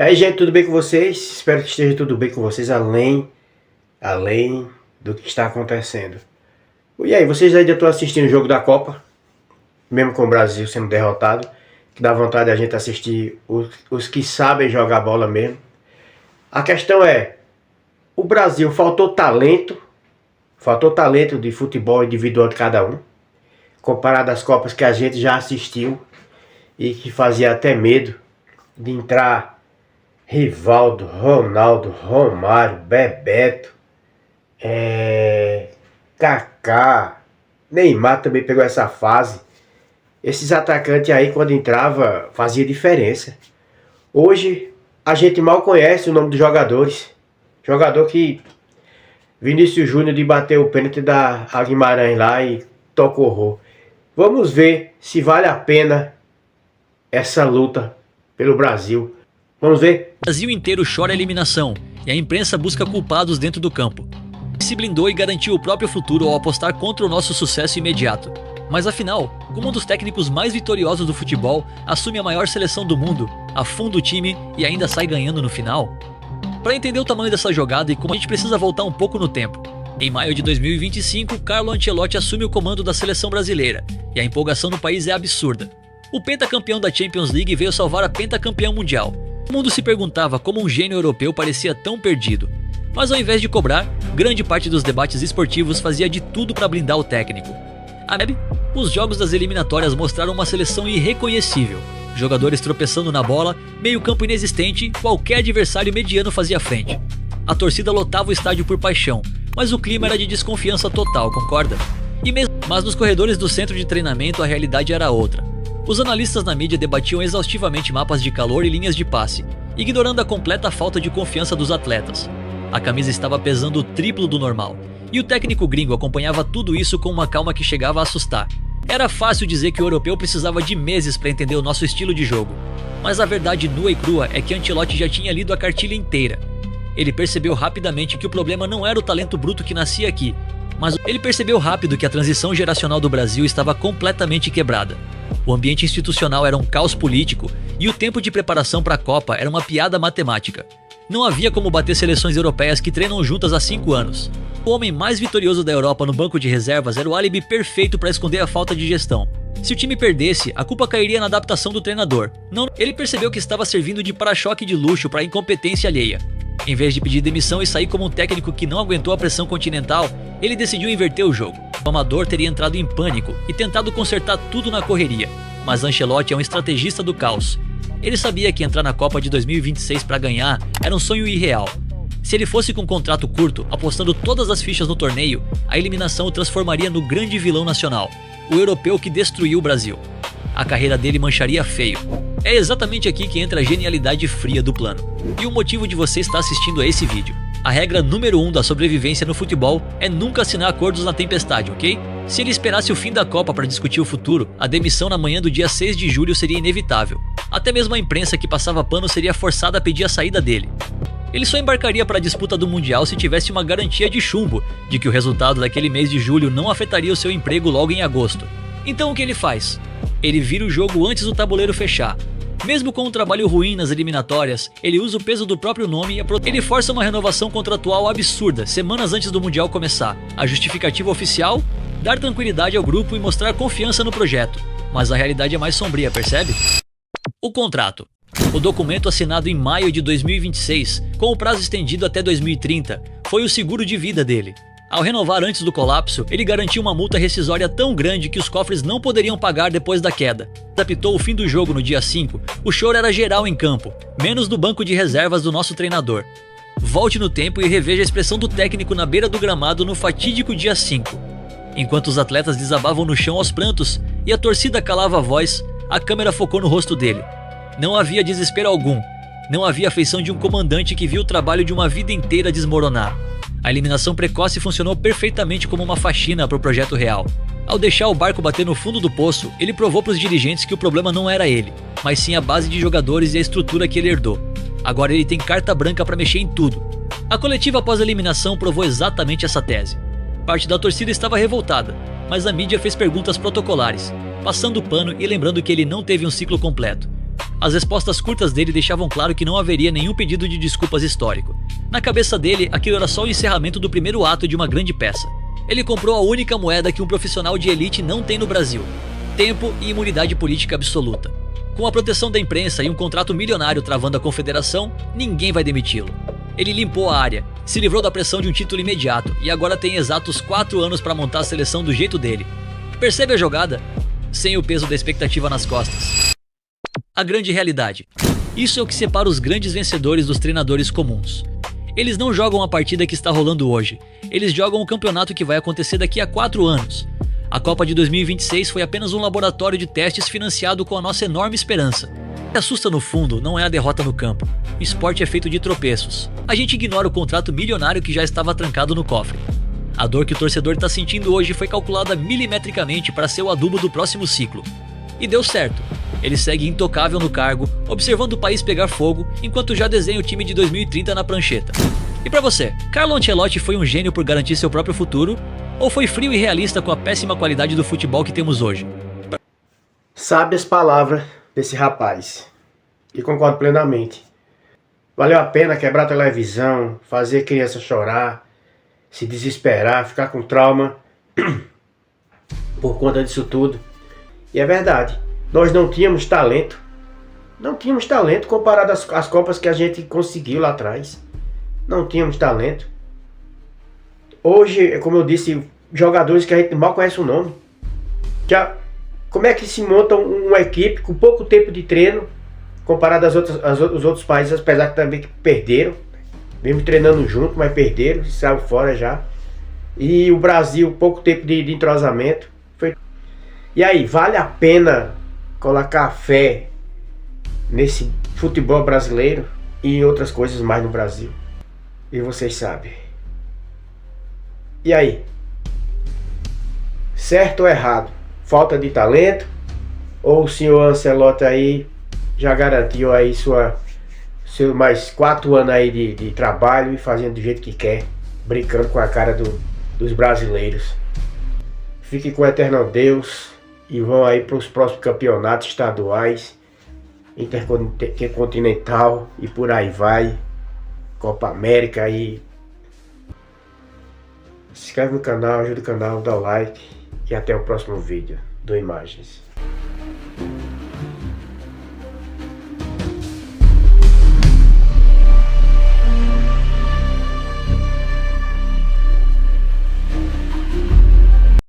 E aí, gente, tudo bem com vocês? Espero que esteja tudo bem com vocês, além do que está acontecendo. E aí, vocês ainda estão assistindo o jogo da Copa, mesmo com o Brasil sendo derrotado, que dá vontade a gente assistir os que sabem jogar bola mesmo. A questão é, o Brasil faltou talento de futebol individual de cada um, comparado às Copas que a gente já assistiu e que fazia até medo de entrar Rivaldo, Ronaldo, Romário, Bebeto, Kaká, Neymar também pegou essa fase. Esses atacantes aí, quando entrava, fazia diferença. Hoje a gente mal conhece o nome dos jogadores. Jogador que Vinícius Júnior de bater o pênalti da Guimarães lá e tocou horror. Vamos ver se vale a pena essa luta pelo Brasil. Vamos ver. O Brasil inteiro chora a eliminação e a imprensa busca culpados dentro do campo. Se blindou e garantiu o próprio futuro ao apostar contra o nosso sucesso imediato. Mas afinal, como um dos técnicos mais vitoriosos do futebol, assume a maior seleção do mundo, afunda o time e ainda sai ganhando no final? Para entender o tamanho dessa jogada e como a gente precisa voltar um pouco no tempo. Em maio de 2025, Carlo Ancelotti assume o comando da seleção brasileira e a empolgação no país é absurda. O pentacampeão da Champions League veio salvar a pentacampeã mundial. O mundo se perguntava como um gênio europeu parecia tão perdido. Mas ao invés de cobrar, grande parte dos debates esportivos fazia de tudo para blindar o técnico. Os jogos das eliminatórias mostraram uma seleção irreconhecível. Jogadores tropeçando na bola, meio campo inexistente, qualquer adversário mediano fazia frente. A torcida lotava o estádio por paixão, mas o clima era de desconfiança total, concorda? Mas nos corredores do centro de treinamento a realidade era outra. Os analistas na mídia debatiam exaustivamente mapas de calor e linhas de passe, ignorando a completa falta de confiança dos atletas. A camisa estava pesando o triplo do normal, e o técnico gringo acompanhava tudo isso com uma calma que chegava a assustar. Era fácil dizer que o europeu precisava de meses para entender o nosso estilo de jogo, mas a verdade nua e crua é que Ancelotti já tinha lido a cartilha inteira. Ele percebeu rapidamente que o problema não era o talento bruto que nascia aqui, mas ele percebeu rápido que a transição geracional do Brasil estava completamente quebrada. O ambiente institucional era um caos político e o tempo de preparação para a Copa era uma piada matemática. Não havia como bater seleções europeias que treinam juntas há 5 anos. O homem mais vitorioso da Europa no banco de reservas era o álibi perfeito para esconder a falta de gestão. Se o time perdesse, a culpa cairia na adaptação do treinador. Ele percebeu que estava servindo de para-choque de luxo para a incompetência alheia. Em vez de pedir demissão e sair como um técnico que não aguentou a pressão continental, ele decidiu inverter o jogo. O amador teria entrado em pânico e tentado consertar tudo na correria, mas Ancelotti é um estrategista do caos. Ele sabia que entrar na Copa de 2026 para ganhar era um sonho irreal. Se ele fosse com um contrato curto, apostando todas as fichas no torneio, a eliminação o transformaria no grande vilão nacional, o europeu que destruiu o Brasil. A carreira dele mancharia feio. É exatamente aqui que entra a genialidade fria do plano. E o motivo de você estar assistindo a esse vídeo. A regra número 1 da sobrevivência no futebol é nunca assinar acordos na tempestade, ok? Se ele esperasse o fim da Copa para discutir o futuro, a demissão na manhã do dia 6 de julho seria inevitável. Até mesmo a imprensa que passava pano seria forçada a pedir a saída dele. Ele só embarcaria para a disputa do Mundial se tivesse uma garantia de chumbo de que o resultado daquele mês de julho não afetaria o seu emprego logo em agosto. Então o que ele faz? Ele vira o jogo antes do tabuleiro fechar. Mesmo com um trabalho ruim nas eliminatórias, ele usa o peso do próprio nome e ele força uma renovação contratual absurda semanas antes do Mundial começar. A justificativa oficial? Dar tranquilidade ao grupo e mostrar confiança no projeto. Mas a realidade é mais sombria, percebe? O contrato. O documento assinado em maio de 2026, com o prazo estendido até 2030, foi o seguro de vida dele. Ao renovar antes do colapso, ele garantiu uma multa rescisória tão grande que os cofres não poderiam pagar depois da queda. Apitou o fim do jogo no dia 5, o choro era geral em campo, menos do banco de reservas do nosso treinador. Volte no tempo e reveja a expressão do técnico na beira do gramado no fatídico dia 5. Enquanto os atletas desabavam no chão aos prantos e a torcida calava a voz, a câmera focou no rosto dele. Não havia desespero algum, não havia afeição de um comandante que viu o trabalho de uma vida inteira desmoronar. A eliminação precoce funcionou perfeitamente como uma faxina para o projeto real. Ao deixar o barco bater no fundo do poço, ele provou para os dirigentes que o problema não era ele, mas sim a base de jogadores e a estrutura que ele herdou. Agora ele tem carta branca para mexer em tudo. A coletiva após a eliminação provou exatamente essa tese. Parte da torcida estava revoltada, mas a mídia fez perguntas protocolares, passando o pano e lembrando que ele não teve um ciclo completo. As respostas curtas dele deixavam claro que não haveria nenhum pedido de desculpas histórico. Na cabeça dele, aquilo era só o encerramento do primeiro ato de uma grande peça. Ele comprou a única moeda que um profissional de elite não tem no Brasil: tempo e imunidade política absoluta. Com a proteção da imprensa e um contrato milionário travando a confederação, ninguém vai demiti-lo. Ele limpou a área, se livrou da pressão de um título imediato e agora tem exatos 4 anos para montar a seleção do jeito dele. Percebe a jogada? Sem o peso da expectativa nas costas. A grande realidade. Isso é o que separa os grandes vencedores dos treinadores comuns. Eles não jogam a partida que está rolando hoje. Eles jogam o campeonato que vai acontecer daqui a 4 anos. A Copa de 2026 foi apenas um laboratório de testes financiado com a nossa enorme esperança. O que assusta no fundo não é a derrota no campo. O esporte é feito de tropeços. A gente ignora o contrato milionário que já estava trancado no cofre. A dor que o torcedor está sentindo hoje foi calculada milimetricamente para ser o adubo do próximo ciclo. E deu certo. Ele segue intocável no cargo, observando o país pegar fogo, enquanto já desenha o time de 2030 na prancheta. E pra você, Carlo Ancelotti foi um gênio por garantir seu próprio futuro? Ou foi frio e realista com a péssima qualidade do futebol que temos hoje? Sabe as palavras desse rapaz. E concordo plenamente. Valeu a pena quebrar a televisão, fazer a criança chorar, se desesperar, ficar com trauma por conta disso tudo. E é verdade. Nós não tínhamos talento. Não tínhamos talento comparado às Copas que a gente conseguiu lá atrás. Não tínhamos talento. Hoje, como eu disse, jogadores que a gente mal conhece o nome. Já, como é que se monta uma equipe com pouco tempo de treino comparado aos outros países, apesar que também perderam. Mesmo treinando junto, mas perderam, saiu fora já. E o Brasil, pouco tempo de entrosamento. E aí, vale a pena colocar fé nesse futebol brasileiro e em outras coisas mais no Brasil? E vocês sabem. E aí? Certo ou errado? Falta de talento? Ou o senhor Ancelotti aí já garantiu aí seu mais 4 anos aí de trabalho e fazendo do jeito que quer, brincando com a cara dos brasileiros? Fique com o eterno Deus e vão aí para os próximos campeonatos estaduais, intercontinental e por aí vai, Copa América. E se inscreve no canal, ajuda o canal, dá o like e até o próximo vídeo do Imagens.